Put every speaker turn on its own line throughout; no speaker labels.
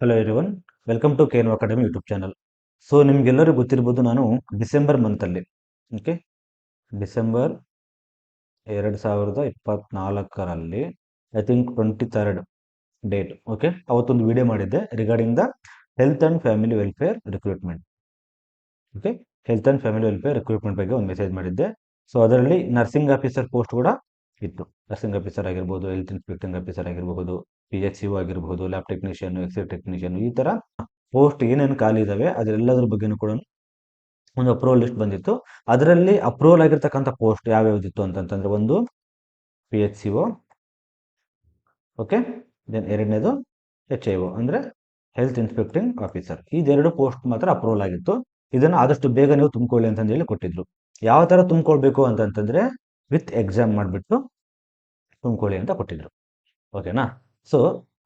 Hello everyone, welcome to KNU academy YouTube channel. So ನಿಮ್ಗೆಲ್ಲರಿಗೂ ಗೊತ್ತಿರ್ಬೋದು, ನಾನು ಡಿಸೆಂಬರ್ ಮಂತಲ್ಲಿ ಓಕೆ ಡಿಸೆಂಬರ್ 2024ರಲ್ಲಿ ಐ ಥಿಂಕ್ 23rd ಡೇಟ್ ಅವತ್ತೊಂದು ವಿಡಿಯೋ ಮಾಡಿದ್ದೆ regarding the health and family welfare recruitment. Health and family welfare recruitment ಬಗ್ಗೆ ಒಂದು message ಮಾಡಿದ್ದೆ. ಸೊ ಅದರಲ್ಲಿ ನರ್ಸಿಂಗ್ ಆಫೀಸರ್ ಪೋಸ್ಟ್ ಕೂಡ ಇತ್ತು. ನರ್ಸಿಂಗ್ ಆಫೀಸರ್ ಆಗಿರ್ಬೋದು, ಹೆಲ್ತ್ ಇನ್ಸ್ಪೆಕ್ಟಿಂಗ್ ಆಫೀಸರ್ ಆಗಿರ್ಬೋದು, PHCO ಆಗಿರ್ಬೋದು, ಲ್ಯಾಬ್ ಟೆಕ್ನಿಷಿಯನ್, ಎಕ್ಸ್ರೇ ಟೆಕ್ನಿಷಿಯನ್, ಈ ಥರ ಪೋಸ್ಟ್ ಏನೇನು ಖಾಲಿ ಇದಾವೆ ಅದರೆಲ್ಲದ್ರ ಬಗ್ಗೆನೂ ಕೂಡ ಒಂದು ಅಪ್ರೂವಲ್ ಲಿಸ್ಟ್ ಬಂದಿತ್ತು. ಅದರಲ್ಲಿ ಅಪ್ರೂವಲ್ ಆಗಿರ್ತಕ್ಕಂಥ ಪೋಸ್ಟ್ ಯಾವ್ಯಾವ್ದಿತ್ತು ಅಂತಂತಂದ್ರೆ, ಒಂದು PHCO, ದೆನ್ ಎರಡನೇದು HIO ಅಂದರೆ ಹೆಲ್ತ್ ಇನ್ಸ್ಪೆಕ್ಟಿಂಗ್ ಆಫೀಸರ್. ಇದೆರಡು ಪೋಸ್ಟ್ ಮಾತ್ರ ಅಪ್ರೂವಲ್ ಆಗಿತ್ತು. ಇದನ್ನು ಆದಷ್ಟು ಬೇಗ ನೀವು ತುಂಬಿಕೊಳ್ಳಿ ಅಂತಂದು ಹೇಳಿ ಕೊಟ್ಟಿದ್ರು. ಯಾವ ಥರ ತುಂಬಿಕೊಳ್ಬೇಕು ಅಂತಂತಂದ್ರೆ ವಿತ್ ಎಕ್ಸಾಮ್ ಮಾಡಿಬಿಟ್ಟು ತುಂಬಿಕೊಳ್ಳಿ ಅಂತ ಕೊಟ್ಟಿದ್ರು. ಓಕೆನಾ? ಸೊ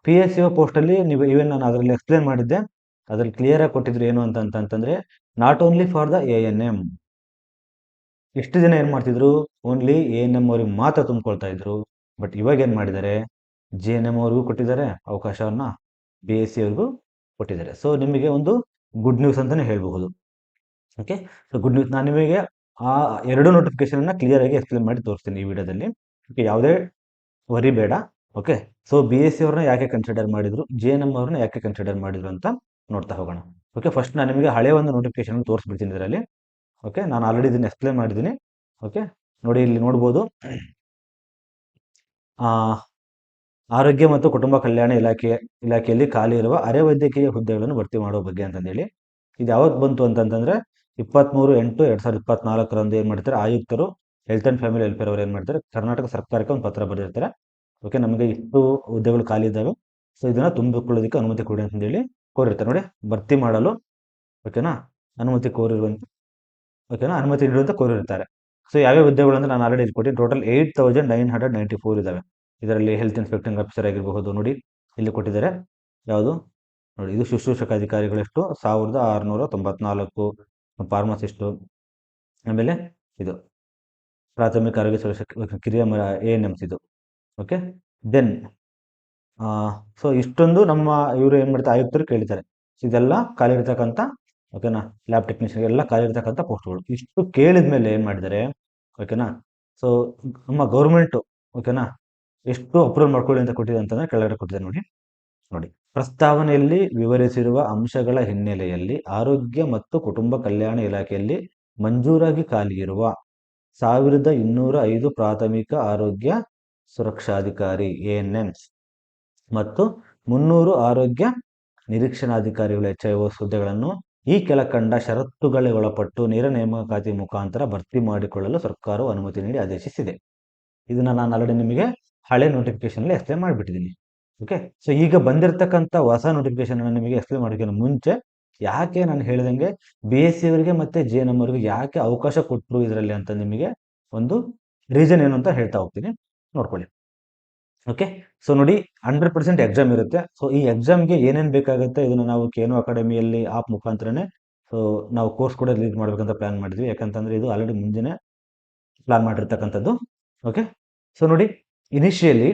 PHCO ಪೋಸ್ಟಲ್ಲಿ ನೀವು ಈವನ್ ನಾನು ಅದರಲ್ಲಿ ಎಕ್ಸ್ಪ್ಲೇನ್ ಮಾಡಿದ್ದೆ. ಅದರಲ್ಲಿ ಕ್ಲಿಯರಾಗಿ ಕೊಟ್ಟಿದ್ರು ಏನು ಅಂತಂತಂದ್ರೆ, not only for the ANM. ಎಷ್ಟು ಜನ ಏನು ಮಾಡ್ತಿದ್ರು, ಓನ್ಲಿ ANM ಅವ್ರಿಗೆ ಮಾತ್ರ ತುಂಬಿಕೊಳ್ತಾ ಇದ್ರು. ಬಟ್ ಇವಾಗ ಏನು ಮಾಡಿದ್ದಾರೆ, JNM ಅವ್ರಿಗೂ ಕೊಟ್ಟಿದ್ದಾರೆ ಅವಕಾಶವನ್ನು, BSc ಅವ್ರಿಗೂ ಕೊಟ್ಟಿದ್ದಾರೆ. ಸೊ ನಿಮಗೆ ಒಂದು ಗುಡ್ ನ್ಯೂಸ್ ಅಂತಲೇ ಹೇಳಬಹುದು. So good news. ನಾನು ನಿಮಗೆ ಆ ಎರಡು ನೋಟಿಫಿಕೇಶನ್ನ ಕ್ಲಿಯರಾಗಿ ಎಕ್ಸ್ಪ್ಲೇನ್ ಮಾಡಿ ತೋರಿಸ್ತೀನಿ ಈ ವಿಡಿಯೋದಲ್ಲಿ. ಯಾವುದೇ ವರಿ ಬೇಡ. ಸೊ BSc ಅವ್ರನ್ನ ಯಾಕೆ ಕನ್ಸಿಡರ್ ಮಾಡಿದ್ರು, JNM ಅವ್ರನ್ನ ಯಾಕೆ ಕನ್ಸಿಡರ್ ಮಾಡಿದ್ರು ಅಂತ ನೋಡ್ತಾ ಹೋಗೋಣ. ಫಸ್ಟ್ ನಾನು ನಿಮಗೆ ಹಳೆ ಒಂದು ನೋಟಿಫಿಕೇಶನ್ ತೋರಿಸ್ಬಿಡ್ತೀನಿ ಇದರಲ್ಲಿ. ನಾನು ಆಲ್ರೆಡಿ ಇದನ್ನು ಎಕ್ಸ್ಪ್ಲೇನ್ ಮಾಡಿದ್ದೀನಿ. ನೋಡಿ, ಇಲ್ಲಿ ನೋಡ್ಬೋದು, ಆರೋಗ್ಯ ಮತ್ತು ಕುಟುಂಬ ಕಲ್ಯಾಣ ಇಲಾಖೆಯಲ್ಲಿ ಖಾಲಿ ಇರುವ ಅರೆ ವೈದ್ಯಕೀಯ ಹುದ್ದೆಗಳನ್ನು ಭರ್ತಿ ಮಾಡುವ ಬಗ್ಗೆ ಅಂತಂದೇಳಿ. ಇದು ಯಾವತ್ತು ಬಂತು ಅಂತಂತಂದ್ರೆ 23/8/2024 ಏನು ಮಾಡ್ತಾರೆ, ಆಯುಕ್ತರು ಹೆಲ್ತ್ ಆ್ಯಂಡ್ ಫ್ಯಾಮಿಲಿ ವೆಲ್ಫೇರ್ ಅವರು ಏನು ಮಾಡ್ತಾರೆ, ಕರ್ನಾಟಕ ಸರ್ಕಾರಕ್ಕೆ ಒಂದು ಪತ್ರ ಬರೆದಿರ್ತಾರೆ. ನಮಗೆ ಇಷ್ಟು ಹುದ್ದೆಗಳು ಖಾಲಿ ಇದ್ದಾವೆ, ಸೊ ಇದನ್ನು ತುಂಬಿಕೊಳ್ಳೋದಕ್ಕೆ ಅನುಮತಿ ಕೊಡಿ ಅಂತಂದೇಳಿ ಕೋರಿರ್ತಾರೆ. ನೋಡಿ, ಭರ್ತಿ ಮಾಡಲು ಅನುಮತಿ ಕೋರಿರುವಂತ ಅನುಮತಿ ನೀಡುವಂತ ಕೋರಿರ್ತಾರೆ. ಸೊ ಯಾವ್ಯಾವ ಹುದ್ದೆಗಳು ಅಂದ್ರೆ ನಾನು ಆಲ್ರೆಡಿ ಕೊಟ್ಟಿದ್ದೀನಿ. ಟೋಟಲ್ 8,994 ಇದಾವೆ. ಇದರಲ್ಲಿ ಹೆಲ್ತ್ ಇನ್ಸ್ಪೆಕ್ಟಿಂಗ್ ಆಫೀಸರ್ ಆಗಿರಬಹುದು. ನೋಡಿ ಇಲ್ಲಿ ಕೊಟ್ಟಿದ್ದಾರೆ, ಯಾವುದು ನೋಡಿ, ಇದು ಶುಶ್ರೂಷಕ ಅಧಿಕಾರಿಗಳೆಷ್ಟು 1694, ಫಾರ್ಮಸಿಸ್ಟು, ಆಮೇಲೆ ಇದು ಪ್ರಾಥಮಿಕ ಆರೋಗ್ಯ ಸುರಕ್ಷಾ ಕಿರಿಯ ANMs ಇದು. ದೆನ್ ಸೊ ಇಷ್ಟೊಂದು ನಮ್ಮ ಇವರು ಏನು ಮಾಡ್ತಾರೆ, ಆಯುಕ್ತರು ಕೇಳಿದ್ದಾರೆ. ಇದೆಲ್ಲ ಖಾಲಿ ಇರ್ತಕ್ಕಂಥ ಲ್ಯಾಬ್ ಟೆಕ್ನಿಷಿಯನ್ ಎಲ್ಲ ಖಾಲಿ ಇರ್ತಕ್ಕಂಥ ಪೋಸ್ಟ್ಗಳು. ಇಷ್ಟು ಕೇಳಿದ ಮೇಲೆ ಏನು ಮಾಡಿದ್ದಾರೆ, ಸೊ ನಮ್ಮ ಗೌರ್ಮೆಂಟು ಎಷ್ಟು ಅಪ್ರೂವಲ್ ಮಾಡ್ಕೊಳ್ಳಿ ಅಂತ ಕೊಟ್ಟಿದೆ ಅಂತಂದ್ರೆ ಕೆಳಗಡೆ ಕೊಟ್ಟಿದ್ದಾರೆ. ನೋಡಿ, ಪ್ರಸ್ತಾವನೆಯಲ್ಲಿ ವಿವರಿಸಿರುವ ಅಂಶಗಳ ಹಿನ್ನೆಲೆಯಲ್ಲಿ ಆರೋಗ್ಯ ಮತ್ತು ಕುಟುಂಬ ಕಲ್ಯಾಣ ಇಲಾಖೆಯಲ್ಲಿ ಮಂಜೂರಾಗಿ ಖಾಲಿ ಇರುವ 1205 ಪ್ರಾಥಮಿಕ ಆರೋಗ್ಯ ಸುರಕ್ಷಾಧಿಕಾರಿ ANMs ಮತ್ತು 300 ಆರೋಗ್ಯ ನಿರೀಕ್ಷಣಾಧಿಕಾರಿಗಳು HIO ಹುದ್ದೆಗಳನ್ನು ಈ ಕೆಳಕಂಡ ಷರತ್ತುಗಳೇ ಒಳಪಟ್ಟು ನೇರ ನೇಮಕಾತಿ ಮುಖಾಂತರ ಭರ್ತಿ ಮಾಡಿಕೊಳ್ಳಲು ಸರ್ಕಾರವು ಅನುಮತಿ ನೀಡಿ ಆದೇಶಿಸಿದೆ. ಇದನ್ನ ನಾನು ಆಲ್ರೆಡಿ ನಿಮಗೆ ಹಳೆ ನೋಟಿಫಿಕೇಶನ್ ಎಕ್ಸ್ಪ್ಲೇನ್ ಮಾಡಿಬಿಟ್ಟಿದ್ದೀನಿ. ಸೊ ಈಗ ಬಂದಿರತಕ್ಕಂಥ ಹೊಸ ನೋಟಿಫಿಕೇಶನ್ ನಿಮಗೆ ಎಕ್ಸ್ಪ್ಲೇನ್ ಮಾಡೋಕ್ಕಿಂತ ಮುಂಚೆ ಯಾಕೆ ನಾನು ಹೇಳಿದಂಗೆ BSc ಅವರಿಗೆ ಮತ್ತೆ JNM ಅವರಿಗೆ ಯಾಕೆ ಅವಕಾಶ ಕೊಟ್ಟರು ಇದರಲ್ಲಿ ಅಂತ ನಿಮಗೆ ಒಂದು ರೀಸನ್ ಏನು ಅಂತ ಹೇಳ್ತಾ ಹೋಗ್ತೀನಿ, ನೋಡ್ಕೊಳ್ಳಿ. ಸೊ ನೋಡಿ, 100% ಎಕ್ಸಾಮ್ ಇರುತ್ತೆ. ಸೊ ಈ ಎಕ್ಸಾಮ್ಗೆ ಏನೇನು ಬೇಕಾಗುತ್ತೆ ಇದನ್ನು ನಾವು KNU ಅಕಾಡೆಮಿಯಲ್ಲಿ ಆಪ್ ಮುಖಾಂತರನೇ ಸೊ ನಾವು ಕೋರ್ಸ್ ಕೂಡ ರಿಲೀಸ್ ಮಾಡ್ಬೇಕಂತ ಪ್ಲಾನ್ ಮಾಡಿದ್ವಿ. ಯಾಕಂತಂದ್ರೆ ಇದು ಆಲ್ರೆಡಿ ಮುಂಜಾನೆ ಪ್ಲಾನ್ ಮಾಡಿರ್ತಕ್ಕಂಥದ್ದು. ಸೊ ನೋಡಿ, ಇನಿಷಿಯಲಿ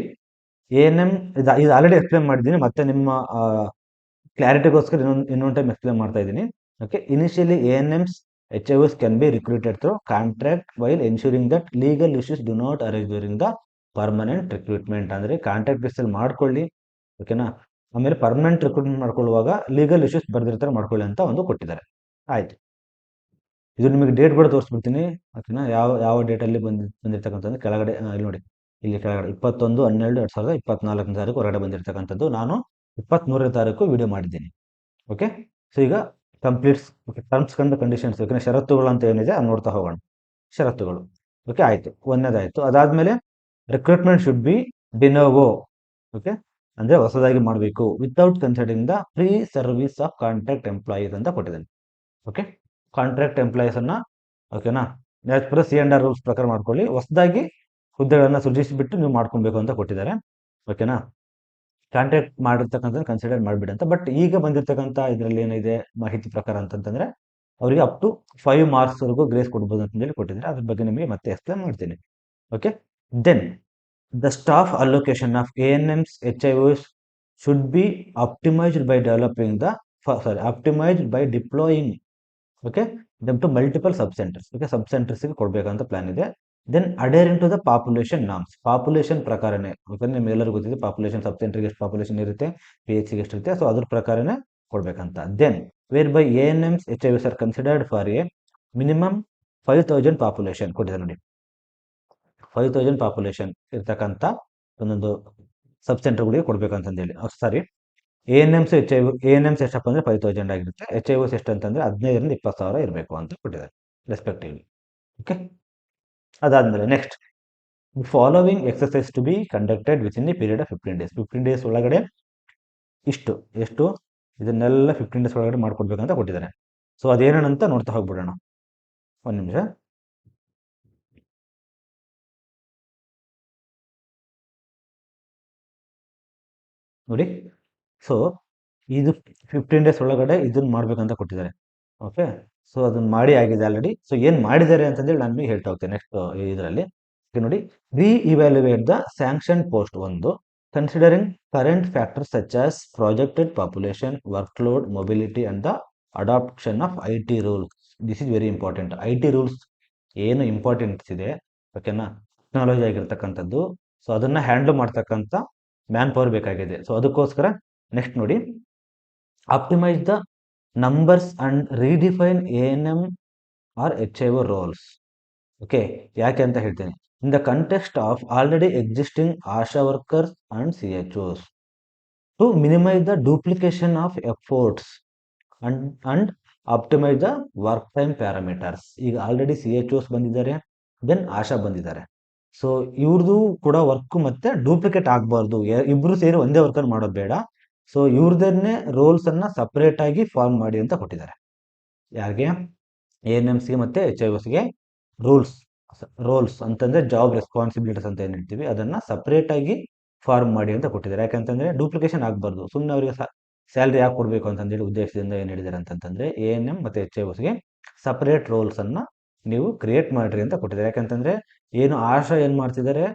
ANM ಇದು ಆಲ್ರೆಡಿ ಎಕ್ಸ್ಪ್ಲೇನ್ ಮಾಡಿದ್ದೀನಿ, ಮತ್ತೆ ನಿಮ್ಮ ಕ್ಲಾರಿಟಿಗೋಸ್ಕರ ಇನ್ನೊಂದು ಟೈಮ್ ಎಕ್ಸ್ಪ್ಲೇನ್ ಮಾಡ್ತಾ ಇದ್ದೀನಿ. Initially ANMs HIOs can be recruited through contract while ensuring that legal issues do not arise during the permanent recruitment. ಅಂದರೆ ಕಾಂಟ್ರಾಕ್ಟ್ ಬೇಸಲ್ಲಿ ಮಾಡ್ಕೊಳ್ಳಿ, ಆಮೇಲೆ ಪರ್ಮನೆಂಟ್ ರಿಕ್ರೂಟ್ಮೆಂಟ್ ಮಾಡ್ಕೊಳ್ಳುವಾಗ ಲೀಗಲ್ ಇಶ್ಯೂಸ್ ಬರ್ದಿರ್ತಾರೆ ಮಾಡ್ಕೊಳ್ಳಿ ಅಂತ ಒಂದು ಕೊಟ್ಟಿದ್ದಾರೆ. ಆಯ್ತು, ಇದು ನಿಮಗೆ ಡೇಟ್ ಕೂಡ ತೋರಿಸ್ಬಿಡ್ತೀನಿ. ಯಾವ ಡೇಟಲ್ಲಿ ಬಂದಿರ್ತಕ್ಕಂಥದ್ದು ಕೆಳಗಡೆ ಇಲ್ಲಿ ನೋಡಿ, ಇಲ್ಲಿ ಕೆಳಗಡೆ 21/12/2024 ತಾರೀಕು ಹೊರಗಡೆ ಬಂದಿರತಕ್ಕಂಥದ್ದು. ನಾನು 23ನೇ ತಾರೀಕು ವಿಡಿಯೋ ಮಾಡಿದ್ದೀನಿ. ಸೊ ಈಗ ಕಂಪ್ಲೀಟ್ಸ್ ಟರ್ಮ್ಸ್ ಕಂಡ್ ಕಂಡೀಷನ್ಸ್ ಷರತ್ತುಗಳು ಅಂತ ಏನಿದೆ ಅದು ನೋಡ್ತಾ ಹೋಗೋಣ. ಷರತ್ತುಗಳು ಆಯ್ತು, ಒಂದನೇದಾಯ್ತು. ಅದಾದ್ಮೇಲೆ ರಿಕ್ರೂಟ್ಮೆಂಟ್ ಶುಡ್ ಬಿ ಡಿನೋವೋ, ಅಂದ್ರೆ ಹೊಸದಾಗಿ ಮಾಡಬೇಕು, without considering the pre service of contract employees ಅಂತ ಕೊಟ್ಟಿದ್ದೇನೆ. ಕಾಂಟ್ರಾಕ್ಟ್ ಎಂಪ್ಲಾಯೀಸ್ ಅನ್ನ ಆಸ್ ಪರ್ C&R ರೂಲ್ಸ್ ಪ್ರಕಾರ ಮಾಡ್ಕೊಳ್ಳಿ, ಹೊಸದಾಗಿ ಹುದ್ದೆಗಳನ್ನ ಸೃಜಿಸಿಬಿಟ್ಟು ನೀವು ಮಾಡ್ಕೊಬೇಕು ಅಂತ ಕೊಟ್ಟಿದ್ದಾರೆ. ಕಾಂಟ್ರಾಕ್ಟ್ ಮಾಡಿರ್ತಕ್ಕಂಥ ಕನ್ಸಿಡರ್ ಮಾಡಿಬಿಡಿ ಅಂತ. ಬಟ್ ಈಗ ಬಂದಿರತಕ್ಕಂಥ ಇದರಲ್ಲಿ ಏನಿದೆ ಮಾಹಿತಿ ಪ್ರಕಾರ ಅಂತಂತಂದ್ರೆ ಅವರಿಗೆ ಅಪ್ ಟು 5 ಮಾರ್ಕ್ಸ್ ವರೆಗೂ ಗ್ರೇಸ್ ಕೊಡ್ಬೋದು ಅಂತಂದೇಳಿ ಕೊಟ್ಟಿದ್ದಾರೆ. ಅದ್ರ ಬಗ್ಗೆ ನಿಮಗೆ ಮತ್ತೆ ಎಕ್ಸ್ಪ್ಲೇನ್ ಮಾಡ್ತೀನಿ. Then the staff allocation of ANMs HIOs should be optimized by developing the optimized by deploying okay them to multiple sub centres. Okay sub ಸೆಂಟರ್ಸ್ಗೆ ಕೊಡಬೇಕಂತ ಪ್ಲಾನ್ ಇದೆ. Then adhering to the population norms, population ಪ್ರಕಾರನೇ, ಯಾಕಂದ್ರೆ ನಿಮ್ಗೆಲ್ಲರಿಗೂ ಗೊತ್ತಿದೆ population ಸಬ್ ಸೆಂಟರ್ಗೆ ಎಷ್ಟು population ಇರುತ್ತೆ, ಪಿ ಎಚ್ ಸಿಗೆ ಎಷ್ಟು ಇರುತ್ತೆ, ಸೊ ಅದ್ರ ಪ್ರಕಾರನೇ ಕೊಡಬೇಕಂತ. Then where by A N Ms H I Vs are considered for a minimum 5,000 population ಕೊಟ್ಟಿದ್ದಾರೆ ನೋಡಿ. 5,000 ಪಾಪ್ಯುಲೇಷನ್ ಇರ್ತಕ್ಕಂಥ ಒಂದೊಂದು ಸಬ್ ಸೆಂಟರ್ಗಳಿಗೆ ಕೊಡ್ಬೇಕಂತಂದೇಳಿ. ಸಾರಿ, ಎ ಎನ್ ಎಮ್ಸ್ ಎಷ್ಟಪ್ಪ ಅಂದ್ರೆ 5,000 ಆಗಿರುತ್ತೆ. ಎಚ್ ಐ ಓಸ್ ಎಷ್ಟು ಅಂತಂದ್ರೆ 15,000 ರಿಂದ 20,000 ಇರಬೇಕು ಅಂತ ಕೊಟ್ಟಿದ್ದಾರೆ ರೆಸ್ಪೆಕ್ಟಿವ್ಲಿ. ಓಕೆ, ಅದಾದ್ಮೇಲೆ next, following exercise to be conducted within the period of 15 days. 15 days ಒಳಗಡೆ ಎಷ್ಟು ಇದನ್ನೆಲ್ಲ 15 ಡೇಸ್ ಒಳಗಡೆ ಮಾಡ್ಕೊಡ್ಬೇಕಂತ ಕೊಟ್ಟಿದ್ದಾರೆ. ಸೊ ಅದೇನಂತ ನೋಡ್ತಾ ಹೋಗ್ಬಿಡೋಣ. ಒಂದು ನಿಮಿಷ ನೋಡಿ. ಸೊ ಇದು 15 ಡೇಸ್ ಒಳಗಡೆ ಇದನ್ನ ಮಾಡ್ಬೇಕಂತ ಕೊಟ್ಟಿದ್ದಾರೆ. ಓಕೆ, ಸೊ ಅದನ್ನ ಮಾಡಿ ಆಗಿದೆ ಆಲ್ರೆಡಿ. ಸೊ ಏನ್ ಮಾಡಿದ್ದಾರೆ ಅಂತಂದೇಳಿ ನಾನು ನಿಮಗೆ ಹೇಳ್ತಾ ಹೋಗ್ತೇನೆ ನೆಕ್ಸ್ಟ್ ಇದರಲ್ಲಿ. ನೋಡಿ, ರೀಇವ್ಯಾಲ್ಯುಯೇಟ್ ದ ಸ್ಯಾಂಕ್ಷನ್ ಪೋಸ್ಟ್ ಒಂದು, considering current factors such as ಪ್ರಾಜೆಕ್ಟೆಡ್ population, work load, mobility and the adoption of I T rules. This is very important. I T rules ಏನು ಇಂಪಾರ್ಟೆಂಟ್ಸ್ ಇದೆ, ಓಕೆನಾ, ಟೆಕ್ನಾಲಜಿ ಆಗಿರ್ತಕ್ಕಂಥದ್ದು. ಸೊ ಅದನ್ನ ಹ್ಯಾಂಡಲ್ ಮಾಡ್ತಕ್ಕಂಥ man power ಬೇಕಾಗಿದೆ. So ಅದಕ್ಕೋಸ್ಕರ next ನೋಡಿ, optimise the numbers and redefine ANM or HIO roles. Okay, ಯಾಕೆ ಅಂತ ಹೇಳ್ತೇನೆ. In the context of already existing Asha workers and C H Os to minimise the duplication of efforts and optimise the work time parameters. ಈಗ already C H Os ಬಂದಿದ್ದಾರೆ, then ಆಶಾ ಬಂದಿದ್ದಾರೆ. So ಇವ್ರದ್ದು ಕೂಡ work ಮತ್ತೆ duplicate ಆಗಬಾರ್ದು, ಇಬ್ರು ಸೇರಿ ಒಂದೇ ವರ್ಕ್ ಮಾಡೋದು ಬೇಡ. ಸೊ ಇವ್ರದನ್ನೇ ರೋಲ್ಸ್ ಅನ್ನ ಸಪರೇಟ್ ಆಗಿ ಫಾರ್ಮ್ ಮಾಡಿ ಅಂತ ಕೊಟ್ಟಿದ್ದಾರೆ. ಯಾರಿಗೆ? ಎ ಎನ್ ಎಮ್ಸ್ಗೆ ಮತ್ತೆ ಎಚ್ ಐ ಓಸ್ಗೆ ರೋಲ್ಸ್ ಅಂತಂದ್ರೆ ಜಾಬ್ ರೆಸ್ಪಾನ್ಸಿಬಿಲಿಟೀಸ್ ಅಂತ ಏನ್ ಹೇಳ್ತೀವಿ, ಅದನ್ನ ಸಪರೇಟ್ ಆಗಿ ಫಾರ್ಮ್ ಮಾಡಿ ಅಂತ ಕೊಟ್ಟಿದ್ದಾರೆ. ಯಾಕಂತಂದ್ರೆ ಡೂಪ್ಲಿಕೇಶನ್ ಆಗಬಾರ್ದು. ಸುಮ್ಮನೆ ಅವರಿಗೆ ಸ್ಯಾಲ್ರಿ ಯಾಕೆ ಕೊಡಬೇಕು ಅಂತಂದೇಳಿ ಉದ್ದೇಶದಿಂದ ಏನ್ ಹೇಳಿದ್ದಾರೆ ಅಂತಂದ್ರೆ, ಎ ಎನ್ ಎಂ ಮತ್ತೆ ಎಚ್ ಐ ಓಸ್ಗೆ ಸಪರೇಟ್ ರೋಲ್ಸ್ ಅನ್ನ ನೀವು ಕ್ರಿಯೇಟ್ ಮಾಡ್ರಿ ಅಂತ ಕೊಟ್ಟಿದ್ದಾರೆ. ಯಾಕಂತಂದ್ರೆ ಏನು ಆಶಾ ಏನ್ ಮಾಡ್ತಿದ್ದಾರೆ,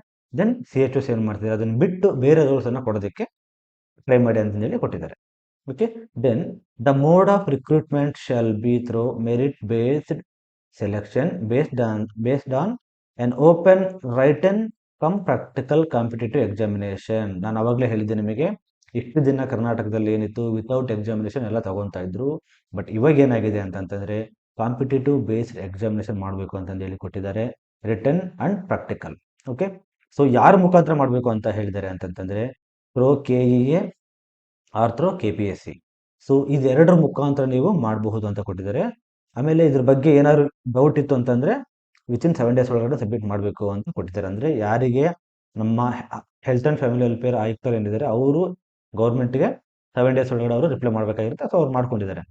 ದೆನ್ ಸಿ ಎಚ್ ಓಸ್ ಏನ್ ಮಾಡ್ತಿದ್ದಾರೆ, ಅದನ್ನ ಬಿಟ್ಟು ಬೇರೆ ರೋಲ್ಸ್ ಅನ್ನ ಕೊಡೋದಕ್ಕೆ ಟ್ರೈ ಮಾಡಿ ಅಂತಂದೇಳಿ ಕೊಟ್ಟಿದ್ದಾರೆ. Okay, then the mode of recruitment shall be through merit based selection based on an open written cum practical competitive examination. ನಾನು ಅವಾಗಲೇ ಹೇಳಿದ್ದೆ ನಿಮಗೆ, ಇಷ್ಟು ದಿನ ಕರ್ನಾಟಕದಲ್ಲಿ ಏನಿತ್ತು, ವಿತೌಟ್ ಎಕ್ಸಾಮಿನೇಷನ್ ಎಲ್ಲ ತಗೊಂತಾ ಇದ್ರು. ಬಟ್ ಇವಾಗ ಏನಾಗಿದೆ ಅಂತಂತಂದ್ರೆ ಕಾಂಪಿಟೇಟಿವ್ ಬೇಸ್ಡ್ ಎಕ್ಸಾಮಿನೇಷನ್ ಮಾಡಬೇಕು ಅಂತಂದೇಳಿ ಕೊಟ್ಟಿದ್ದಾರೆ, written and practical. Okay, so ಯಾರ ಮುಖಾಂತರ ಮಾಡಬೇಕು ಅಂತ ಹೇಳಿದ್ದಾರೆ ಅಂತಂತಂದ್ರೆ through KEA or through KPSC. So ಇದೆರಡರ ಮುಖಾಂತರ ನೀವು ಮಾಡಬಹುದು ಅಂತ ಕೊಟ್ಟಿದ್ದಾರೆ. ಆಮೇಲೆ ಇದ್ರ ಬಗ್ಗೆ ಏನಾದ್ರು ಡೌಟ್ ಇತ್ತು ಅಂತಂದ್ರೆ ವಿತಿನ್ 7 ಡೇಸ್ ಒಳಗಡೆ ಸಬ್ಮಿಟ್ ಮಾಡಬೇಕು ಅಂತ ಕೊಟ್ಟಿದ್ದಾರೆ. ಅಂದ್ರೆ ಯಾರಿಗೆ ನಮ್ಮ ಹೆಲ್ತ್ ಅಂಡ್ ಫ್ಯಾಮಿಲಿ ವೆಲ್ಫೇರ್ ಆಯುಕ್ತರು ಏನಿದ್ದಾರೆ ಅವರು ಗೌರ್ಮೆಂಟ್ಗೆ 7 ಡೇಸ್ ಒಳಗಡೆ ಅವರು ರಿಪ್ಲೈ ಮಾಡಬೇಕಾಗಿರುತ್ತೆ. ಸೊ ಅವ್ರು ಮಾಡ್ಕೊಂಡಿದ್ದಾರೆ.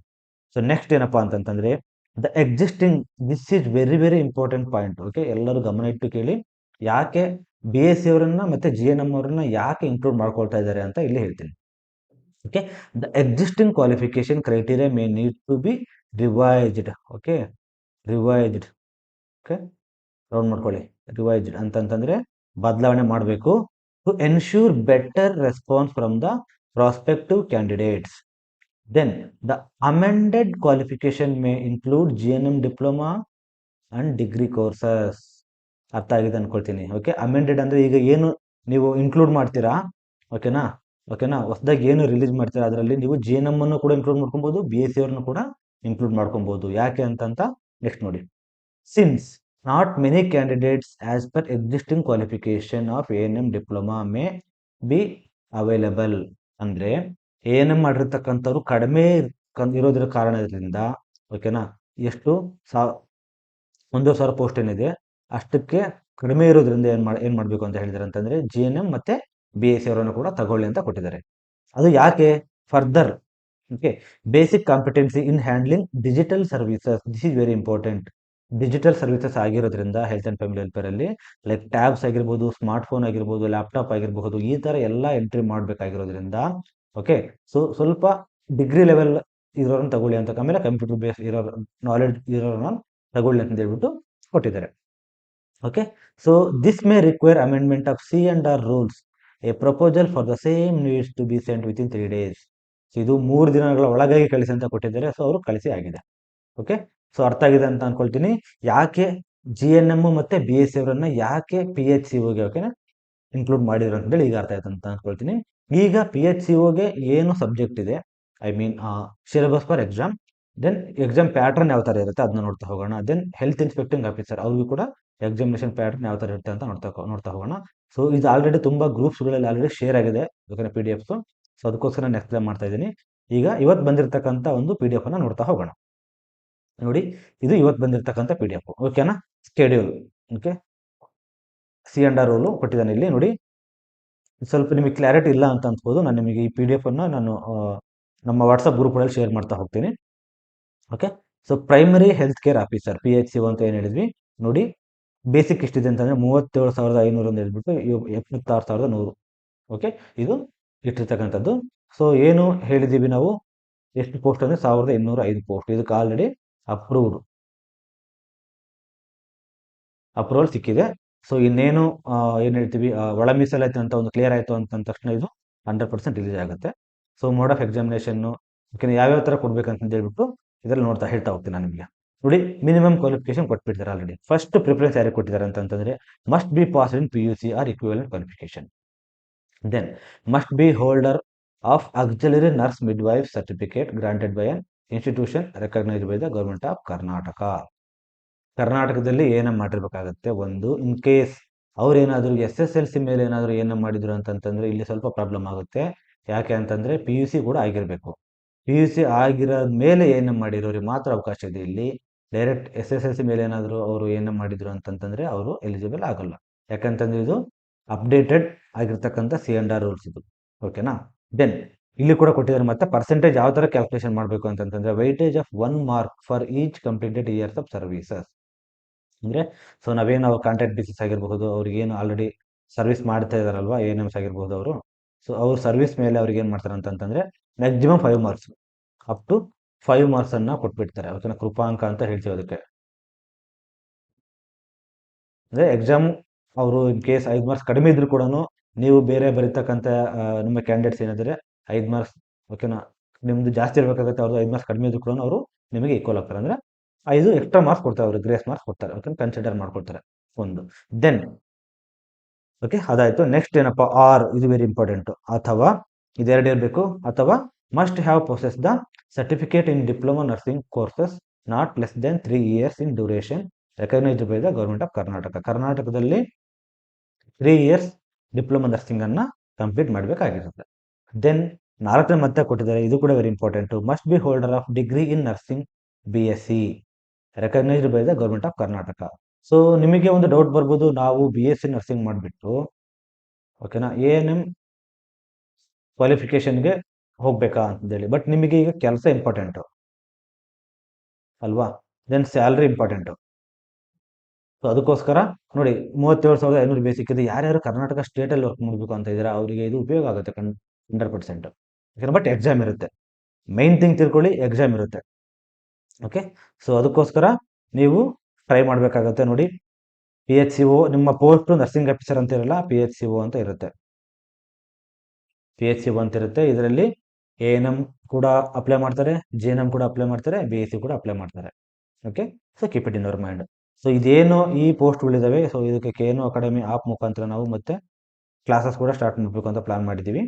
ಸೊ ನೆಕ್ಸ್ಟ್ ಏನಪ್ಪಾ ಅಂತಂತಂದ್ರೆ the existing, this is very very important point. Okay, ಎಲ್ಲರೂ ಗಮನ ಇಟ್ಟು ಕೇಳಿ. ಯಾಕೆ BSc ಅವರನ್ನ ಮತ್ತೆ GNM ಅವರನ್ನ ಯಾಕೆ ಇನ್ಕ್ಲೂಡ್ ಮಾಡ್ಕೊಳ್ತಾ ಇದ್ದಾರೆ ಅಂತ ಇಲ್ಲಿ ಹೇಳ್ತೀನಿ. Okay, the existing qualification criteria May need to B revised. Okay, revised. Okay, round ಮಾಡ್ಕೊಳ್ಳಿ. ರಿವೈಸ್ಡ್ ಅಂತಂತಂದ್ರೆ ಬದಲಾವಣೆ ಮಾಡಬೇಕು. To ensure better response from the prospective candidates. Then the amended qualification May include GNM diploma and degree courses. ಅರ್ಥ ಆಗಿದೆ ಅನ್ಕೊಳ್ತೀನಿ. Okay, amended ಅಂದ್ರೆ ಈಗ ಏನು ನೀವು ಇನ್ಕ್ಲೂಡ್ ಮಾಡ್ತೀರಾ, ಓಕೆನಾ, ಹೊಸದಾಗಿ ಏನು ರಿಲೀಸ್ ಮಾಡ್ತೀರಾ ಅದರಲ್ಲಿ ನೀವು GNM ಅನ್ನು ಕೂಡ ಇನ್ಕ್ಲೂಡ್ ಮಾಡ್ಕೊಬಹುದು, BSc ಅವ್ರನ್ನು ಕೂಡ ಇನ್ಕ್ಲೂಡ್ ಮಾಡ್ಕೊಬಹುದು. ಯಾಕೆ ಅಂತಂತ ನೆಕ್ಸ್ಟ್ ನೋಡಿ. Since not many candidates as per existing qualification of ANM diploma may be available. ಅಂದ್ರೆ ANM ಮಾಡಿರ್ತಕ್ಕಂಥವ್ರು ಕಡಿಮೆ ಇರೋದ್ರ ಕಾರಣದಿಂದ, ಓಕೆನಾ, ಎಷ್ಟು 1,000 ಪೋಸ್ಟ್ ಏನಿದೆ ಅಷ್ಟಕ್ಕೆ ಕಡಿಮೆ ಇರೋದ್ರಿಂದ ಏನ್ ಮಾಡ್ಬೇಕು ಅಂತ ಹೇಳಿದಾರೆ ಅಂತಂದ್ರೆ GNM ಮತ್ತೆ BSc ಅವರನ್ನು ಕೂಡ ತಗೊಳ್ಳಿ ಅಂತ ಕೊಟ್ಟಿದ್ದಾರೆ. ಅದು ಯಾಕೆ? Further, okay, basic competency in handling digital services. This is very important. Digital services ಆಗಿರೋದ್ರಿಂದ ಹೆಲ್ತ್ ಅಂಡ್ ಫ್ಯಾಮಿಲಿ ವೆಲ್ಫೇರ್ ಅಲ್ಲಿ ಲೈಕ್ ಟ್ಯಾಬ್ಸ್ ಆಗಿರ್ಬೋದು, ಸ್ಮಾರ್ಟ್ ಫೋನ್ ಆಗಿರ್ಬೋದು, ಲ್ಯಾಪ್ಟಾಪ್ ಆಗಿರಬಹುದು, ಈ ತರ ಎಲ್ಲ ಎಂಟ್ರಿ ಮಾಡಬೇಕಾಗಿರೋದ್ರಿಂದ ಓಕೆ, ಸೊ ಸ್ವಲ್ಪ ಡಿಗ್ರಿ ಲೆವೆಲ್ ಇರೋರನ್ನ ತಗೊಳ್ಳಿ ಅಂತ, ಆಮೇಲೆ ಕಂಪ್ಯೂಟರ್ ಬೇಸ್ ಇರೋ ನಾಲೆಡ್ಜ್ ಇರೋರನ್ನ ತಗೊಳ್ಳಿ ಅಂತ ಹೇಳ್ಬಿಟ್ಟು ಕೊಟ್ಟಿದ್ದಾರೆ. Okay, so this may require amendment of C and R rules. A proposal for the same needs to B scent with in 3 days. So ಇದು 3 ದಿನಗಳ ಒಳಗಾಗಿ ಕಳಿಸಿ ಅಂತ ಕೊಟ್ಟಿದ್ದಾರೆ. ಸೊ ಅವರು ಕಳಿಸಿ ಆಗಿದೆ. ಓಕೆ, ಸೊ ಅರ್ಥ ಆಗಿದೆ ಅಂತ ಅನ್ಕೊಳ್ತೀನಿ. ಯಾಕೆ GNM ಮತ್ತು BSc ಅವರನ್ನ ಯಾಕೆ PHCOಗೆ ಓಕೆನಾ ಇನ್ಕ್ಲೂಡ್ ಮಾಡಿದ್ರು ಅಂತೇಳಿ ಈಗ ಅರ್ಥ ಆಯ್ತು ಅಂತ ಅನ್ಕೊಳ್ತೀನಿ. ಈಗ PHCOಗೆ ಏನು ಸಬ್ಜೆಕ್ಟ್ ಇದೆ, I mean syllabus for exam, then exam pattern ಯಾವ ಥರ ಇರುತ್ತೆ ಅದನ್ನ ನೋಡ್ತಾ ಹೋಗೋಣ. ದೆನ್ ಹೆಲ್ತ್ ಇನ್ಸ್ಪೆಕ್ಟಿಂಗ್ ಆಫೀಸರ್ ಅವ್ರಿಗೂ ಕೂಡ ಎಕ್ಸಾಮಿನೇಷನ್ ಪ್ಯಾಟರ್ನ್ ಯಾವ ಥರ ಇರುತ್ತೆ ಅಂತ ನೋಡ್ತಾ ಹೋಗೋಣ. ಸೊ ಇದು ಆಲ್ರೆಡಿ ತುಂಬ ಗ್ರೂಪ್ಸ್ಗಳಲ್ಲಿ ಆಲ್ರೆಡಿ ಶೇರ್ ಆಗಿದೆ ಓಕೆನಾ PDF. ಸೊ ಅದಕ್ಕೋಸ್ಕರ ನಾನು ಎಕ್ಸ್ಪ್ಲೇನ್ ಮಾಡ್ತಾ ಇದ್ದೀನಿ. ಈಗ ಇವತ್ತು ಬಂದಿರತಕ್ಕಂಥ ಒಂದು PDF ಅನ್ನ ನೋಡ್ತಾ ಹೋಗೋಣ. ನೋಡಿ, ಇದು ಇವತ್ತು ಬಂದಿರತಕ್ಕಂಥ PDF ಓಕೆನಾ. ಸ್ಕೆಡ್ಯೂಲ್ ಓಕೆ, C&R ರೂಲು ಕೊಟ್ಟಿದ್ದಾನೆ ಇಲ್ಲಿ ನೋಡಿ. ಸ್ವಲ್ಪ ನಿಮಗೆ ಕ್ಲಾರಿಟಿ ಇಲ್ಲ ಅಂತ ಅನ್ಸ್ಬೋದು. ನಾನು ನಿಮಗೆ ಈ PDF ಅನ್ನು ನಾನು ನಮ್ಮ ವಾಟ್ಸಪ್ ಗ್ರೂಪ್ಗಳಲ್ಲಿ ಶೇರ್ ಮಾಡ್ತಾ ಹೋಗ್ತೀನಿ. Okay, so primary health care officer PHCO ಅಂತ ಏನು ಹೇಳಿದ್ವಿ ನೋಡಿ. ಬೇಸಿಕ್ ಎಷ್ಟಿದೆ ಅಂತಂದರೆ 37,500 ಅಂತ ಹೇಳ್ಬಿಟ್ಟು 76,100. ಓಕೆ, ಇದು ಇಟ್ಟಿರ್ತಕ್ಕಂಥದ್ದು. ಸೊ ಏನು ಹೇಳಿದ್ದೀವಿ ನಾವು, ಎಷ್ಟು ಪೋಸ್ಟ್ ಅಂದರೆ 1,205 ಪೋಸ್ಟ್. ಇದಕ್ಕೆ ಆಲ್ರೆಡಿ ಅಪ್ರೂವಲ್ ಸಿಕ್ಕಿದೆ. ಸೊ ಇನ್ನೇನು ಏನು ಹೇಳ್ತೀವಿ ಒಳ ಮೀಸಲಾತಿ ಅಂತ ಒಂದು ಕ್ಲಿಯರ್ ಆಯಿತು ಅಂತ ತಕ್ಷಣ ಇದು 100% ರಿಲೀಸ್ ಆಗುತ್ತೆ. So mode of examination okay ಯಾವ್ಯಾವ ಥರ ಕೊಡ್ಬೇಕಂತ ಹೇಳ್ಬಿಟ್ಟು ಇದರಲ್ಲಿ ಹೇಳ್ತಾ ಹೋಗ್ತೀನಿ ನಾನು ನಿಮಗೆ. ನೋಡಿ, ಮಿನಿಮಮ್ ಕ್ವಾಲಿಫಿಕೇಶನ್ ಕೊಟ್ಬಿಡ್ತಾರೆ ಆಲ್ರೆಡಿ. ಫಸ್ಟ್ ಪ್ರಿಫರೆನ್ಸ್ ಯಾರಿಗೆ ಕೊಟ್ಟಿದ್ದಾರೆ ಅಂತಂದರೆ must be pass in PUC R equivalent qualification. Then must be holder of auxiliary nurse midwife certificate granted by an institution recognised by the government of Karnataka. ಕರ್ನಾಟಕದಲ್ಲಿ ಏನಮ್ಮ ಮಾಡಿರ್ಬೇಕಾಗತ್ತೆ, ಒಂದು in case ಅವ್ರೇನಾದರೂ SSLC ಮೇಲೆ ಏನಾದರೂ ಏನಮ್ಮ ಮಾಡಿದ್ರು ಅಂತಂತಂದರೆ ಇಲ್ಲಿ ಸ್ವಲ್ಪ ಪ್ರಾಬ್ಲಮ್ ಆಗುತ್ತೆ. ಯಾಕೆ ಅಂತಂದರೆ PUC ಕೂಡ ಆಗಿರಬೇಕು. PUC ಆಗಿರೋದ ಮೇಲೆ ಏನಮ್ಮ ಮಾಡಿರೋರಿಗೆ ಮಾತ್ರ ಅವಕಾಶ ಇದೆ ಇಲ್ಲಿ. ಡೈರೆಕ್ಟ್ SSLC ಮೇಲೆ ಏನಾದರೂ ಅವರು ಏನಮ್ಮ ಮಾಡಿದ್ರು ಅಂತಂತಂದರೆ ಅವರು ಎಲಿಜಿಬಲ್ ಆಗಲ್ಲ. ಯಾಕಂತಂದರೆ ಇದು ಅಪ್ಡೇಟೆಡ್ ಆಗಿರ್ತಕ್ಕಂಥ C&R ರೂಲ್ಸ್ ಇದು ಓಕೆನಾ. ದೆನ್ ಇಲ್ಲಿ ಕೂಡ ಕೊಟ್ಟಿದ್ದಾರೆ ಮತ್ತೆ ಪರ್ಸೆಂಟೇಜ್ ಯಾವ ಥರ ಕ್ಯಾಲ್ಕುಲೇಷನ್ ಮಾಡಬೇಕು ಅಂತಂತಂದರೆ weightage of 1 mark for each completed years of services. ಅಂದರೆ ಸೊ ನಾವೇನು ಕಾಂಟ್ರಾಕ್ಟ್ ಬೇಸಿಸ್ ಆಗಿರಬಹುದು, ಅವ್ರಿಗೇನು ಆಲ್ರೆಡಿ ಸರ್ವಿಸ್ ಮಾಡ್ತಾ ಇದ್ದಾರಲ್ವ ANMs ಆಗಿರ್ಬೋದು ಅವರು. ಸೊ ಅವ್ರ ಸರ್ವಿಸ್ ಮೇಲೆ ಅವ್ರಿಗೆ ಏನು ಮಾಡ್ತಾರೆ ಅಂತಂತಂದರೆ ಮ್ಯಾಕ್ಸಿಮಮ್ 5 ಮಾರ್ಕ್ಸ್ ಅಪ್ ಟು 5 ಮಾರ್ಕ್ಸನ್ನು ಕೊಟ್ಬಿಡ್ತಾರೆ ಓಕೆನಾ. ಕೃಪಾಂಕ ಅಂತ ಹೇಳ್ತೀವಿ ಅದಕ್ಕೆ. ಅಂದರೆ ಎಕ್ಸಾಮ್ ಅವರು ಇನ್ ಕೇಸ್ 5 ಮಾರ್ಕ್ಸ್ ಕಡಿಮೆ ಇದ್ರೂ ಕೂಡ ನೀವು ಬೇರೆ ಬರೀತಕ್ಕಂಥ ನಿಮ್ಮ ಕ್ಯಾಂಡಿಡೇಟ್ಸ್ ಏನಾದರೆ 5 ಮಾರ್ಕ್ಸ್ ಓಕೆನಾ ನಿಮ್ಮದು ಜಾಸ್ತಿ ಇರಬೇಕಾಗುತ್ತೆ, ಅವ್ರದ್ದು 5 ಮಾರ್ಕ್ಸ್ ಕಡಿಮೆ ಇದ್ರೂ ಕೂಡ ಅವರು ನಿಮಗೆ ಈಕ್ವಲ್ ಆಗ್ತಾರೆ. ಅಂದರೆ 5 ಎಕ್ಸ್ಟ್ರಾ ಮಾರ್ಕ್ಸ್ ಕೊಡ್ತಾರೆ, ಅವರು ಗ್ರೇಸ್ ಮಾರ್ಕ್ಸ್ ಕೊಡ್ತಾರೆ ಓಕೆ, ಕನ್ಸಿಡರ್ ಮಾಡ್ಕೊಳ್ತಾರೆ ಒಂದು. Then okay ಅದಾಯಿತು. ನೆಕ್ಸ್ಟ್ ಏನಪ್ಪ, ಇದು ವೆರಿ ಇಂಪಾರ್ಟೆಂಟು. ಅಥವಾ ಇದೆರಡು ಇರಬೇಕು. ಅಥವಾ must have process the certificate in diploma nursing courses not less than 3 years in duration recognised by the government of Karnataka. ಕರ್ನಾಟಕದಲ್ಲಿ 3 years ಡಿಪ್ಲೊಮಾ ನರ್ಸಿಂಗನ್ನು ಕಂಪ್ಲೀಟ್ ಮಾಡಬೇಕಾಗಿರುತ್ತೆ. ದೆನ್ 4ನೇ ಮತ್ತೆ ಕೊಟ್ಟಿದ್ದಾರೆ, ಇದು ಕೂಡ very important. Must be holder of degree in nursing BSc recognised by the government of Karnataka. So ನಿಮಗೆ ಒಂದು doubt ಬರ್ಬೋದು, ನಾವು BSc ನರ್ಸಿಂಗ್ ಮಾಡಿಬಿಟ್ಟು ಓಕೆನಾ ANM ಕ್ವಾಲಿಫಿಕೇಷನ್ಗೆ ಹೋಗ್ಬೇಕಾ ಅಂತೇಳಿ. ಬಟ್ ನಿಮಗೆ ಈಗ ಕೆಲಸ ಇಂಪಾರ್ಟೆಂಟು ಅಲ್ವಾ, ದೆನ್ ಸ್ಯಾಲ್ರಿ ಇಂಪಾರ್ಟೆಂಟು. ಸೊ ಅದಕ್ಕೋಸ್ಕರ ನೋಡಿ 37,500 ಬೇಸಿಕ್ ಇದೆ. ಯಾರ್ಯಾರು ಕರ್ನಾಟಕ ಸ್ಟೇಟಲ್ಲಿ ವರ್ಕ್ ಮಾಡಬೇಕು ಅಂತ ಇದ್ದೀರಾ ಅವರಿಗೆ ಇದು ಉಪಯೋಗ ಆಗುತ್ತೆ 100%. ಓಕೆ, ಬಟ್ ಎಕ್ಸಾಮ್ ಇರುತ್ತೆ. ಮೈನ್ ಥಿಂಗ್ ತಿಳ್ಕೊಳ್ಳಿ, ಎಕ್ಸಾಮ್ ಇರುತ್ತೆ ಓಕೆ. ಸೊ ಅದಕ್ಕೋಸ್ಕರ ನೀವು ಟ್ರೈ ಮಾಡಬೇಕಾಗತ್ತೆ. ನೋಡಿ, PHCO ನಿಮ್ಮ ಪೋಸ್ಟು ನರ್ಸಿಂಗ್ ಆಫೀಸರ್ ಅಂತ ಇರಲ್ಲ, PHCO ಅಂತ ಇರುತ್ತೆ. PHCO ಅಂತ ಇರುತ್ತೆ. ಇದರಲ್ಲಿ ANM ಕೂಡ ಅಪ್ಲೈ ಮಾಡ್ತಾರೆ, GNM ಕೂಡ ಅಪ್ಲೈ ಮಾಡ್ತಾರೆ, BSc ಕೂಡ ಅಪ್ಲೈ ಮಾಡ್ತಾರೆ okay. So keep it in your mind. So ಇದೇನು ಈ ಪೋಸ್ಟ್ಗಳಿದ್ದಾವೆ, ಸೊ ಇದಕ್ಕೆ KNO ಅಕಾಡೆಮಿ ಆಪ್ ಮುಖಾಂತರ ನಾವು ಮತ್ತೆ ಕ್ಲಾಸಸ್ ಕೂಡ ಸ್ಟಾರ್ಟ್ ಮಾಡಬೇಕು ಅಂತ ಪ್ಲಾನ್ ಮಾಡಿದ್ದೀವಿ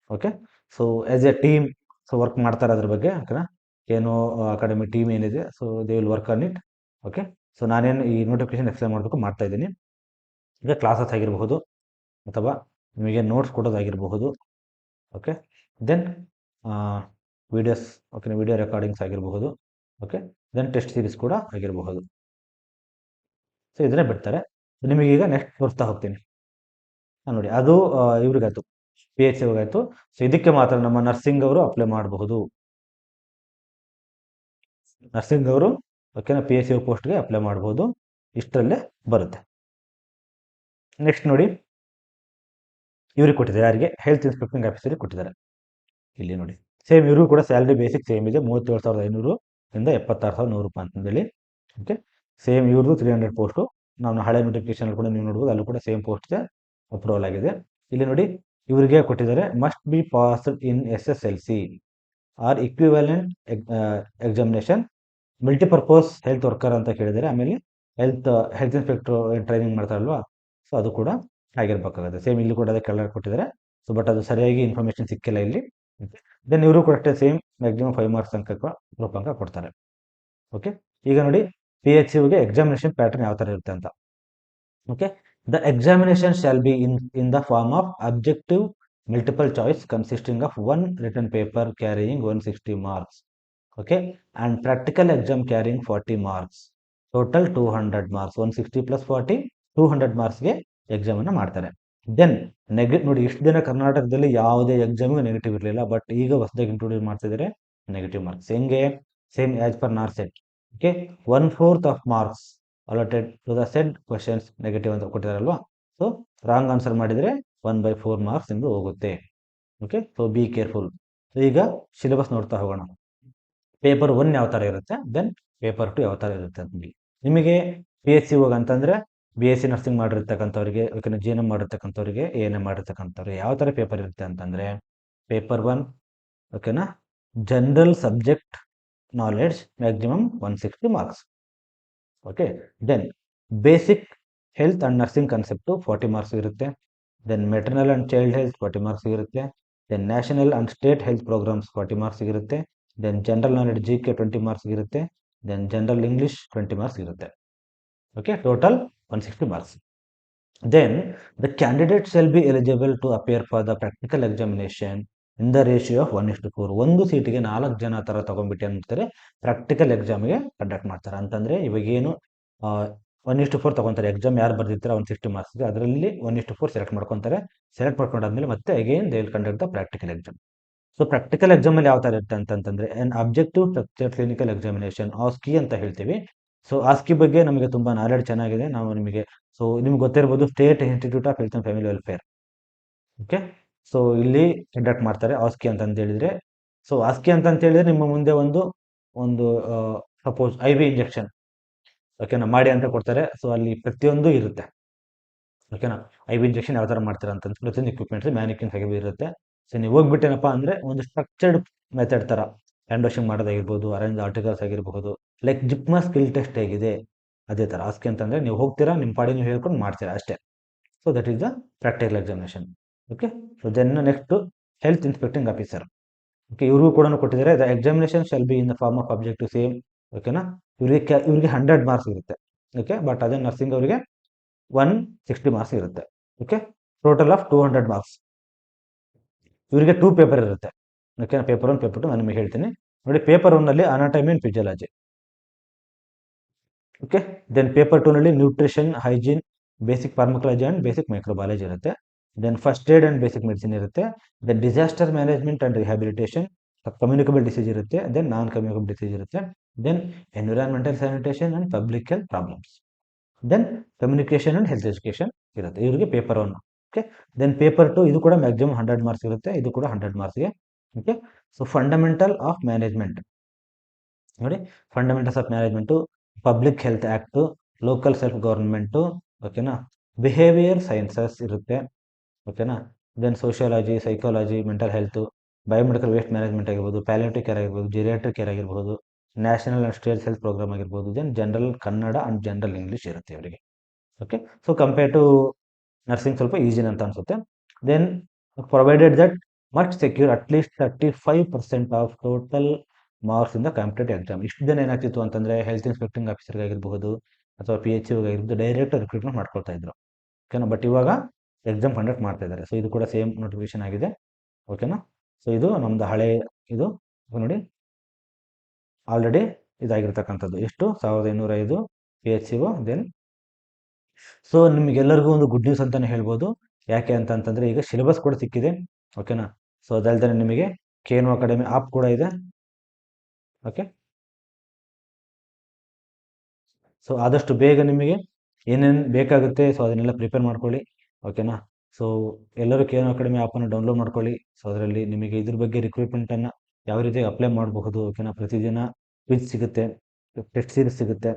okay. So as A team so work ಮಾಡ್ತಾರೆ ಅದ್ರ ಬಗ್ಗೆ ಓಕೆನಾ. KNO ಅಕಾಡೆಮಿ ಟೀಮ್ ಏನಿದೆ, so they will work on it okay. So ನಾನೇನು ಈ ನೋಟಿಫಿಕೇಶನ್ ಎಕ್ಸ್ಪ್ಲೇನ್ ಮಾಡಬೇಕು ಮಾಡ್ತಾ ಇದ್ದೀನಿ. ಈಗ ಕ್ಲಾಸಸ್ ಆಗಿರಬಹುದು ಅಥವಾ ನಿಮಗೆ ನೋಟ್ಸ್ ಕೊಡೋದಾಗಿರಬಹುದು okay. Then videos okay, video recordings ಆಗಿರಬಹುದು ಓಕೆ. ದೆನ್ ಟೆಸ್ಟ್ ಸೀರೀಸ್ ಕೂಡ ಆಗಿರಬಹುದು. ಸೊ ಇದನ್ನೇ ಬಿಡ್ತಾರೆ. ನಿಮಗೀಗ ನೆಕ್ಸ್ಟ್ ತೋರಿಸ್ತಾ ಹೋಗ್ತೀನಿ. ನೋಡಿ, ಅದು ಇವ್ರಿಗಾಯ್ತು, PHCOಗಾಯಿತು. ಸೊ ಇದಕ್ಕೆ ಮಾತ್ರ ನಮ್ಮ ನರ್ಸಿಂಗ್ ಅವರು ಅಪ್ಲೈ ಮಾಡಬಹುದು. ನರ್ಸಿಂಗ್ ಅವರು ಓಕೆನಾ PHCO ಪೋಸ್ಟ್ಗೆ ಅಪ್ಲೈ ಮಾಡ್ಬೋದು. ಇಷ್ಟರಲ್ಲೇ ಬರುತ್ತೆ. ನೆಕ್ಸ್ಟ್ ನೋಡಿ, ಇವ್ರಿಗೆ ಕೊಟ್ಟಿದ್ದಾರೆ, ಯಾರಿಗೆ, ಹೆಲ್ತ್ ಇನ್ಸ್ಪೆಕ್ಟಿಂಗ್ ಆಫೀಸರಿಗೆ ಕೊಟ್ಟಿದ್ದಾರೆ. ಇಲ್ಲಿ ನೋಡಿ, ಸೇಮ್ ಇವರು ಕೂಡ ಸ್ಯಾಲ್ರಿ ಬೇಸಿಕ್ ಸೇಮ್ ಇದೆ, 37,500 ಇಂದ 76,100 ರೂಪಾಯಿ ಅಂತಂದೇಳಿ ಓಕೆ. ಸೇಮ್ ಇವ್ರದ್ದು 300 ಪೋಸ್ಟು. ನಾನು ಹಳೆ ನೋಟಿಫಿಕೇಶನ್ ಕೂಡ ನೀವು ನೋಡ್ಬೋದು, ಅಲ್ಲೂ ಕೂಡ ಸೇಮ್ ಪೋಸ್ಟ್ ಇದೆ, ಅಪ್ರೂವಲ್ ಆಗಿದೆ. ಇಲ್ಲಿ ನೋಡಿ ಇವರಿಗೆ ಕೊಟ್ಟಿದ್ದಾರೆ must be passed in SSLC R equivalent examination multipurpose health worker ಅಂತ ಕೇಳಿದರೆ, ಆಮೇಲೆ ಹೆಲ್ತ್ ಇನ್ಸ್ಪೆಕ್ಟರ್ ಟ್ರೈನಿಂಗ್ ಮಾಡ್ತಾರಲ್ವಾ, ಸೊ ಅದು ಕೂಡ ಆಗಿರ್ಬೇಕಾಗುತ್ತೆ. ಸೇಮ್ ಇಲ್ಲಿ ಕೂಡ ಅದಕ್ಕೆ ಕೆಳಗಡೆ ಕೊಟ್ಟಿದ್ದಾರೆ. ಸೊ ಬಟ್ ಅದು ಸರಿಯಾಗಿ ಇನ್ಫಾರ್ಮೇಶನ್ ಸಿಕ್ಕಿಲ್ಲ ಇಲ್ಲಿ. ದೆನ್ ಇವರು ಕೂಡ ಅಷ್ಟೇ ಸೇಮ್ ಮ್ಯಾಕ್ಸಿಮಮ್ 5 ಮಾರ್ಕ್ಸ್ ರೂಪಾಂಕ ಕೊಡ್ತಾರೆ. ಓಕೆ, ಈಗ ನೋಡಿ PHUಗೆ ಎಕ್ಸಾಮಿನೇಷನ್ ಪ್ಯಾಟರ್ನ್ ಯಾವ ಥರ ಇರುತ್ತೆ ಅಂತ. Okay, the examination shall be in the form of objective multiple choice consisting of 1 return paper carrying 160 marks. Okay, and practical exam carrying 40 marks. Total 200 marks. 160 plus 40 200 ಮಾರ್ಕ್ಸ್ಗೆ ಎಕ್ಸಾಮನ್ನು ಮಾಡ್ತಾರೆ. Then ನೋಡಿ, ಇಷ್ಟು ದಿನ ಕರ್ನಾಟಕದಲ್ಲಿ ಯಾವುದೇ ಎಕ್ಸಾಮ್ಗೂ ನೆಗೆಟಿವ್ ಇರಲಿಲ್ಲ, ಬಟ್ ಈಗ ಹೊಸದಾಗಿ ಇಂಟ್ರೊಡ್ಯೂಸ್ ಮಾಡ್ತಿದ್ದಾರೆ ನೆಗೆಟಿವ್ ಮಾರ್ಕ್ಸ್. ಹೆಂಗೆ? Same as per NORCET. Okay, 1/4 of marks allotted to the said questions negative ಅಂತ ಕೊಟ್ಟಿದ್ದಾರಲ್ವಾ. ಸೊ ರಾಂಗ್ ಆನ್ಸರ್ ಮಾಡಿದರೆ 1/4 ಮಾರ್ಕ್ಸ್ ನಿಮಗೆ ಹೋಗುತ್ತೆ. Okay, so be careful. So ಈಗ ಸಿಲೆಬಸ್ ನೋಡ್ತಾ ಹೋಗೋಣ. ಪೇಪರ್ 1 ಯಾವ ಥರ ಇರುತ್ತೆ, ದೆನ್ ಪೇಪರ್ 2 ಯಾವ ಥರ ಇರುತ್ತೆ ಅಂತ. ನಿಮಗೆ PHU ಅಂತಂದರೆ BSc ನರ್ಸಿಂಗ್ ಮಾಡಿರ್ತಕ್ಕಂಥವ್ರಿಗೆ, ಓಕೆನಾ, GNM ಮಾಡಿರ್ತಕ್ಕಂಥವ್ರಿಗೆ, ANM ಮಾಡಿರ್ತಕ್ಕಂಥವ್ರಿಗೆ ಯಾವ ಥರ ಪೇಪರ್ ಇರುತ್ತೆ ಅಂತಂದರೆ, ಪೇಪರ್ 1 ಓಕೆನಾ, general subject knowledge maximum 160 marks. Okay, then basic health and nursing concept 40 marks ಇರುತ್ತೆ. Then maternal and child health 40 marks ಇರುತ್ತೆ. Then national and state health programmes 40 marks ಇರುತ್ತೆ. Then general knowledge GK 20 marks ಇರುತ್ತೆ. Then general English 20 marks ಇರುತ್ತೆ. Okay, total 160 marks. Then the candidate shall be eligible to appear for the practical examination in the ratio of 1:4. ಒಂದು ಸೀಟಿಗೆ 4 ಜನ ಥರ ತೊಗೊಂಡ್ಬಿಟ್ಟು ಏನು ಮಾಡ್ತಾರೆ, practical ಎಕ್ಸಾಮ್ಗೆ conduct ಮಾಡ್ತಾರೆ. ಅಂತಂದರೆ ಇವಾಗೇನು 1:4 ತೊಗೊತಾರೆ. ಎಕ್ಸಾಮ್ ಯಾರು ಬರ್ದಿರ್ತಾರೆ 160 ಮಾರ್ಕ್ಸ್ಗೆ, ಅದರಲ್ಲಿ 1:4 ಸೆಲೆಕ್ಟ್ ಮಾಡ್ಕೊತಾರೆ. ಸೆಲೆಕ್ಟ್ ಮಾಡ್ಕೊಂಡಾದ್ಮೇಲೆ ಮತ್ತೆ again they will conduct the practical exam. So practical ಎಕ್ಸಾಮಲ್ಲಿ ಯಾವ ಥರ ಇರುತ್ತೆ ಅಂತಂತಂದರೆ, an objective structure clinical examination OSCE ಅಂತ ಹೇಳ್ತೀವಿ. ಸೊ ಆಸ್ಕಿ ಬಗ್ಗೆ ನಮಗೆ ತುಂಬ ನಾಲೆಡ್ಜ್ ಚೆನ್ನಾಗಿದೆ. ನಾವು ನಿಮಗೆ ನಿಮ್ಗೆ ಗೊತ್ತಿರ್ಬೋದು, state institute of health and family welfare. Okay, so ಇಲ್ಲಿ ಕಂಡಕ್ಟ್ ಮಾಡ್ತಾರೆ ಆಸ್ಕಿ ಅಂತಂತ ಹೇಳಿದರೆ. ಸೊ ಆಸ್ಕಿ ಅಂತಂತ ಹೇಳಿದ್ರೆ ನಿಮ್ಮ ಮುಂದೆ ಒಂದು ಸಪೋಸ್ IV ಇಂಜೆಕ್ಷನ್ ಓಕೆನಾ ಮಾಡಿ ಅಂತ ಕೊಡ್ತಾರೆ. ಸೊ ಅಲ್ಲಿ ಪ್ರತಿಯೊಂದು ಇರುತ್ತೆ. ಓಕೆನಾ, IV ಇಂಜೆಕ್ಷನ್ ಯಾವ ಥರ ಮಾಡ್ತಾರೆ ಅಂತಂದ್ರೆ ಪ್ರತಿಯೊಂದು ಇಕ್ವಿಪ್ಮೆಂಟ್ಸ್ ಮ್ಯಾನಿಕ್ಯೂನ್ಸ್ ಆಗಿ ಇರುತ್ತೆ. ಸೊ ನೀವು ಹೋಗ್ಬಿಟ್ಟೇನಪ್ಪ ಅಂದರೆ ಒಂದು ಸ್ಟ್ರಕ್ಚರ್ಡ್ ಮೆಥಡ್ ಥರ ಹ್ಯಾಂಡ್ ವಾಷಿಂಗ್ ಮಾಡೋದಾಗಿರ್ಬೋದು, ಅರೇಂಜ್ ಆರ್ಟಿಕಲ್ಸ್ ಆಗಿರಬಹುದು, ಲೈಕ್ ಜಿಪ್ಮಾ ಸ್ಕಿಲ್ ಟೆಸ್ಟ್ ಹೇಗಿದೆ ಅದೇ ಥರ ಆಸ್ಕಿ ಅಂತಂದರೆ ನೀವು ಹೋಗ್ತೀರಾ, ನಿಮ್ಮ ಪಾಡಿ ನೀವು ಹೇಳ್ಕೊಂಡು ಮಾಡ್ತೀರಾ ಅಷ್ಟೇ. So that is the practical examination. Okay, so then next health inspecting officer. Okay, ಇವ್ರಿಗೂ ಕೂಡ ಕೊಟ್ಟಿದ್ದಾರೆ. The examination shall be in the form of objective same. ಓಕೆನಾ, ಇವ್ರಿಗೆ 100 ಮಾರ್ಕ್ಸ್ ಇರುತ್ತೆ. ಓಕೆ, ಬಟ್ ಅದೇ ನರ್ಸಿಂಗ್ ಅವರಿಗೆ 160 ಮಾರ್ಕ್ಸ್ ಇರುತ್ತೆ. Okay, total of 200 marks. ಇವರಿಗೆ 2 ಪೇಪರ್ ಇರುತ್ತೆ. ಓಕೆ, ಪೇಪರ್ 1 ಪೇಪರ್ 2 ನಾನು ನಿಮಗೆ ಹೇಳ್ತೀನಿ ನೋಡಿ. ಪೇಪರ್ 1ನಲ್ಲಿ anatomy and physiology. Okay, then paper 2ನಲ್ಲಿ nutrition, hygiene, basic pharmacology and basic microbiology ಇರುತ್ತೆ. Then first aid and basic medicine ಇರುತ್ತೆ. Then disaster management and rehabilitation, communicable disease ಇರುತ್ತೆ. ದೆನ್ ನಾನ್ ಕಮ್ಯುನಿಕಬಲ್ ಡಿಸೀಸ್ ಇರುತ್ತೆ. Then environmental sanitation and public health problems. Then communication and health education ಇರುತ್ತೆ. ಇವರಿಗೆ paper 1. Okay, then paper 2 ಇದು ಕೂಡ maximum 100 marks ಇರುತ್ತೆ. ಇದು ಕೂಡ 100 ಮಾರ್ಕ್ಸ್ಗೆ. Okay, so fundamental of management ನೋಡಿ. Fundamentals of management, public health act, local self government, ಓಕೆನಾ, ಬಿಹೇವಿಯರ್ ಸೈನ್ಸಸ್ ಇರುತ್ತೆ. ಓಕೆನಾ, then sociology, psychology, mental health, biomedical waste management ಆಗಿರ್ಬೋದು, ಪ್ಯಾಲಿಯೇಟಿವ್ ಕೇರ್ ಆಗಿರ್ಬೋದು, ಜಿರಿಯಾಟ್ರಿಕ್ ಕೇರ್ ಆಗಿರ್ಬೋದು, national and state health programme ಆಗಿರ್ಬೋದು. Then general Kannada and general English ಇರುತ್ತೆ ಇವರಿಗೆ. Okay, so compare to nursing ಸ್ವಲ್ಪ ಈಸಿನ ಅಂತ ಅನಿಸುತ್ತೆ. Then provided that must secure at least 35% of total marks in the competitive exam. ಇಷ್ಟು ದಿನ ಏನಾಗ್ತಿತ್ತು ಅಂತಂದರೆ ಹೆಲ್ತ್ ಇನ್ಸ್ಪೆಕ್ಟಿಂಗ್ ಆಫೀಸರ್ಗೆ ಆಗಿರಬಹುದು ಅಥವಾ PHU ಆಗಿರ್ಬೋದು, ಡೈರೆಕ್ಟ್ ರಿಕ್ರೂಟ್ಮೆಂಟ್ ಮಾಡ್ಕೊಳ್ತಾ ಇದ್ರು. ಓಕೆನಾ, ಬಟ್ ಇವಾಗ ಎಕ್ಸಾಮ್ ಕಂಡಕ್ಟ್ ಮಾಡ್ತಾ ಇದ್ದಾರೆ. ಸೊ ಇದು ಕೂಡ ಸೇಮ್ ನೋಟಿಫಿಕೇಶನ್ ಆಗಿದೆ. ಓಕೆನಾ, ಸೊ ಇದು ನಮ್ಮದು ಹಳೆ ಇದು ನೋಡಿ ಆಲ್ರೆಡಿ ಇದಾಗಿರ್ತಕ್ಕಂಥದ್ದು. ಎಷ್ಟು 1505 PHU. ದೆನ್ ಸೊ ನಿಮಗೆಲ್ಲರಿಗೂ ಒಂದು ಗುಡ್ ನ್ಯೂಸ್ ಅಂತಲೇ ಹೇಳ್ಬೋದು. ಯಾಕೆ ಅಂತಂತಂದರೆ ಈಗ ಸಿಲೆಬಸ್ ಕೂಡ ಸಿಕ್ಕಿದೆ. ಓಕೆನಾ, ಸೊ ಅದಲ್ದೇ ನಿಮಗೆ KNO ಅಕಾಡೆಮಿ ಆ್ಯಪ್ ಕೂಡ ಇದೆ. ಓಕೆ, ಸೊ ಆದಷ್ಟು ಬೇಗ ನಿಮಗೆ ಏನೇನು ಬೇಕಾಗುತ್ತೆ ಸೊ ಅದನ್ನೆಲ್ಲ ಪ್ರಿಪೇರ್ ಮಾಡ್ಕೊಳ್ಳಿ. ಓಕೆನಾ, ಸೊ ಎಲ್ಲರೂ KNO ಅಕಾಡೆಮಿ ಆ್ಯಪನ್ನು ಡೌನ್ಲೋಡ್ ಮಾಡ್ಕೊಳ್ಳಿ. ಸೊ ಅದರಲ್ಲಿ ನಿಮಗೆ ಇದ್ರ ಬಗ್ಗೆ ರಿಕ್ರೂಟ್ಮೆಂಟನ್ನು ಯಾವ ರೀತಿ ಅಪ್ಲೈ ಮಾಡಬಹುದು. ಓಕೆನಾ, ಪ್ರತಿದಿನ ಕ್ವಿಜ್ ಸಿಗುತ್ತೆ, ಟೆಸ್ಟ್ ಸೀರೀಸ್ ಸಿಗುತ್ತೆ.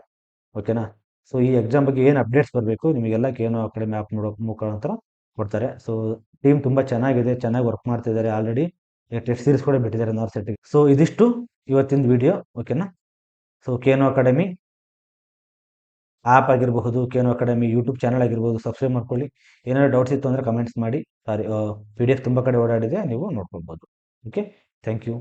ಓಕೆನಾ, ಸೊ ಈ ಎಕ್ಸಾಮ್ ಬಗ್ಗೆ ಏನು ಅಪ್ಡೇಟ್ಸ್ ಬರಬೇಕು ನಿಮಗೆಲ್ಲ KNO ಅಕಾಡೆಮಿ ಆ್ಯಪ್ ನೋಡೋ ಮುಖಾಂತರ ಕೊಡ್ತಾರೆ. ಸೊ ಟೀಮ್ ತುಂಬ ಚೆನ್ನಾಗಿದೆ, ಚೆನ್ನಾಗಿ ವರ್ಕ್ ಮಾಡ್ತಿದ್ದಾರೆ. ಆಲ್ರೆಡಿ ಟೆಸ್ಟ್ ಸೀರೀಸ್ ಕೂಡ ಬಿಟ್ಟಿದ್ದಾರೆ ನಾರ್ತ್ ಸೆಟ್ಟಿಗೆ. ಸೊ ಇದಿಷ್ಟು ಇವತ್ತಿನ ವಿಡಿಯೋ, ಓಕೆನಾ. ಸೊ ಕೇನೋ ಅಕಾಡೆಮಿ ಆ್ಯಪ್ ಆಗಿರಬಹುದು, ಕೇನೋ ಅಕಾಡೆಮಿ ಯೂಟ್ಯೂಬ್ ಚಾನಲ್ ಆಗಿರ್ಬೋದು, ಸಬ್ಸ್ಕ್ರೈಬ್ ಮಾಡ್ಕೊಳ್ಳಿ. ಏನಾದ್ರು ಡೌಟ್ಸ್ ಇತ್ತು ಅಂದರೆ ಕಮೆಂಟ್ಸ್ ಮಾಡಿ. ಸಾರಿ, PDF ತುಂಬ ಕಡೆ ಓಡಾಡಿದೆ, ನೀವು ನೋಡ್ಕೊಳ್ಬೋದು. Okay, thank you.